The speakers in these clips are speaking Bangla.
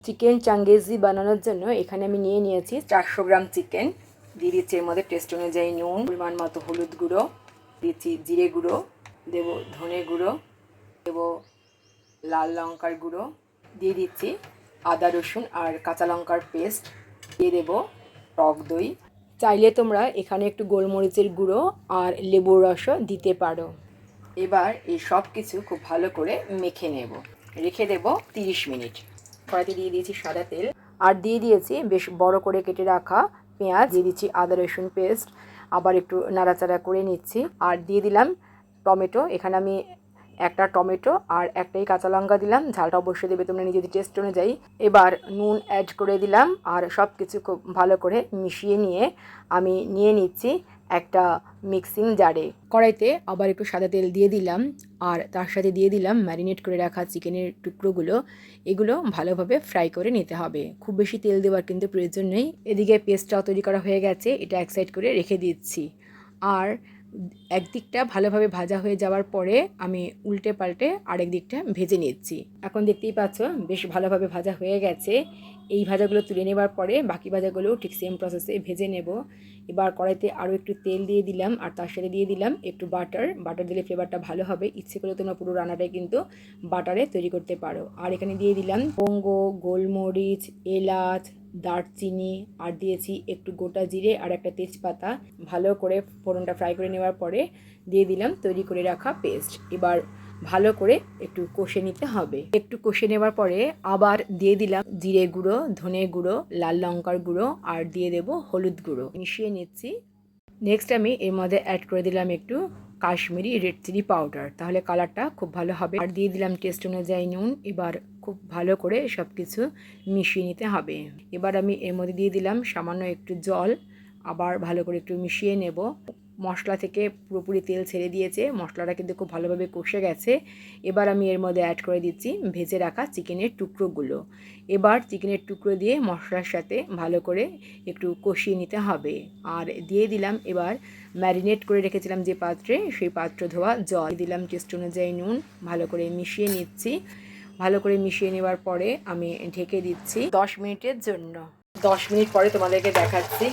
চিকেন চাঙ্গেজি বানানোর জন্য এখানে আমি নিয়েছি 400 গ্রাম চিকেন। দিয়ে দিচ্ছি এর মধ্যে টেস্ট অনুযায়ী নুন, পরিমাণ মতো হলুদ গুঁড়ো, দিচ্ছি জিরে গুঁড়ো, দেব ধনে গুঁড়ো, দেব লাল লঙ্কার গুঁড়ো, দিয়ে দিচ্ছি আদা রসুন আর কাঁচা লঙ্কার পেস্ট, দিয়ে দেব টক দই। চাইলে তোমরা এখানে একটু গোলমরিচের গুঁড়ো আর লেবুর রসও দিতে পারো। এবার এই সব কিছু খুব ভালো করে মেখে নেব, রেখে দেব 30 মিনিট। কড়াইতে দিয়ে দিয়েছি সাদা তেল আর দিয়ে দিয়েছি বেশ বড় করে কেটে রাখা পেঁয়াজ, দিয়ে দিচ্ছি আদা রসুন পেস্ট, আবার একটু নাড়াচাড়া করে নিচ্ছি আর দিয়ে দিলাম টমেটো। এখানে আমি একটা টমেটো আর একটাই কাঁচা লঙ্কা দিলাম, ঝালটা অবশ্যই দেবে তোমরা নিজেদের টেস্ট অনুযায়ী। এবার নুন অ্যাড করে দিলাম আর সব কিছু খুব ভালো করে মিশিয়ে নিয়ে আমি নিয়ে নিচ্ছি একটা মিক্সিং জারে। কড়াইতে আবার একটু সাদা তেল দিয়ে দিলাম আর তার সাথে দিয়ে দিলাম ম্যারিনেট করে রাখা চিকেনের টুকরোগুলো। এগুলো ভালোভাবে ফ্রাই করে নিতে হবে, খুব বেশি তেল দেওয়ার কিন্তু প্রয়োজন নেই। এদিকে পেস্টটাও তৈরি করা হয়ে গেছে, এটা এক সাইড করে রেখে দিচ্ছি। আর একদিকটা ভালোভাবে ভাজা হয়ে যাওয়ার পরে আমি উল্টে পাল্টে আরেক দিকটা ভেজে নিচ্ছি। এখন দেখতেই পাচ্ছ বেশ ভালোভাবে ভাজা হয়ে গেছে। এই ভাজাগুলো তুলে নেবার পরে বাকি ভাজাগুলো ঠিক সেম প্রসেসে ভেজে নেব। এবার কড়াইতে আরও একটু তেল দিয়ে দিলাম আর তার সাথে দিয়ে দিলাম একটু বাটার দিলে ফ্লেভারটা ভালো হবে। ইচ্ছে করে তোমরা পুরো রান্নাটাই কিন্তু বাটারে তৈরি করতে পারো। আর এখানে দিয়ে দিলাম লবঙ্গ, গোলমরিচ, এলাচ, দারচিনি আর দিয়েছি একটু গোটা জিরে আর একটা তেজপাতা। ভালো করে ফোড়নটা ফ্রাই করে নেওয়ার পরে দিয়ে দিলাম তৈরি করে রাখা পেস্ট। এবার ভালো করে একটু কষে নিতে হবে। একটু কষে নেওয়ার পরে আবার দিয়ে দিলাম জিরে গুঁড়ো, ধনে গুঁড়ো, লাল লঙ্কার গুঁড়ো আর দিয়ে দেব হলুদ গুঁড়ো। মিশিয়ে নিচ্ছি। নেক্সট আমি এর মধ্যে অ্যাড করে দিলাম একটু কাশ্মীরি রেড চিলি পাউডার, তাহলে কালারটা খুব ভালো হবে। আর দিয়ে দিলাম টেস্ট অনুযায়ী নুন। এবার খুব ভালো করে সব কিছু মিশিয়ে নিতে হবে। এবার আমি এর মধ্যে দিয়ে দিলাম সামান্য একটু জল, আবার ভালো করে একটু মিশিয়ে নেব। মশলা থেকে পুরোপুরি তেল ছেড়ে দিয়েছে, মশলাটা কিন্তু খুব ভালোভাবে কষে গেছে। এবার আমি এর মধ্যে অ্যাড করে দিচ্ছি ভেজে রাখা চিকেনের টুকরোগুলো। এবার চিকেনের টুকরো দিয়ে মশলার সাথে ভালো করে একটু কষিয়ে নিতে হবে। আর দিয়ে দিলাম এবার ম্যারিনেট করে রেখেছিলাম যে পাত্রে, সেই পাত্র ধোয়া জল দিলাম, টেস্ট অনুযায়ী নুন, ভালো করে মিশিয়ে নিচ্ছি। ভালো করে মিশিয়ে নেওয়ার পরে আমি ঢেকে দিচ্ছি 10 মিনিটের জন্য। 10 মিনিট পরে তোমাদেরকে দেখাচ্ছি।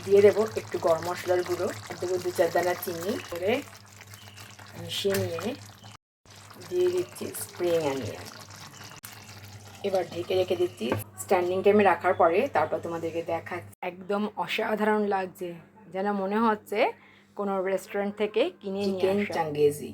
দিয়ে দেবো একটু গরম মশলার গুঁড়ো, দেবো 2-4 দানা চিনি করে মিশিয়ে নিয়ে দিয়ে দিচ্ছি স্প্রিং অনিয়ন। এবার ঢেকে রেখে দিচ্ছি স্ট্যান্ডিং টাইমে রাখার পরে। তারপর তোমাদেরকে দেখাচ্ছি, একদম অসাধারণ লাগছে, যেন মনে হচ্ছে কোনো রেস্টুরেন্ট থেকে কিনে নিয়ে আসা। চিকেন চাঙ্গেজি।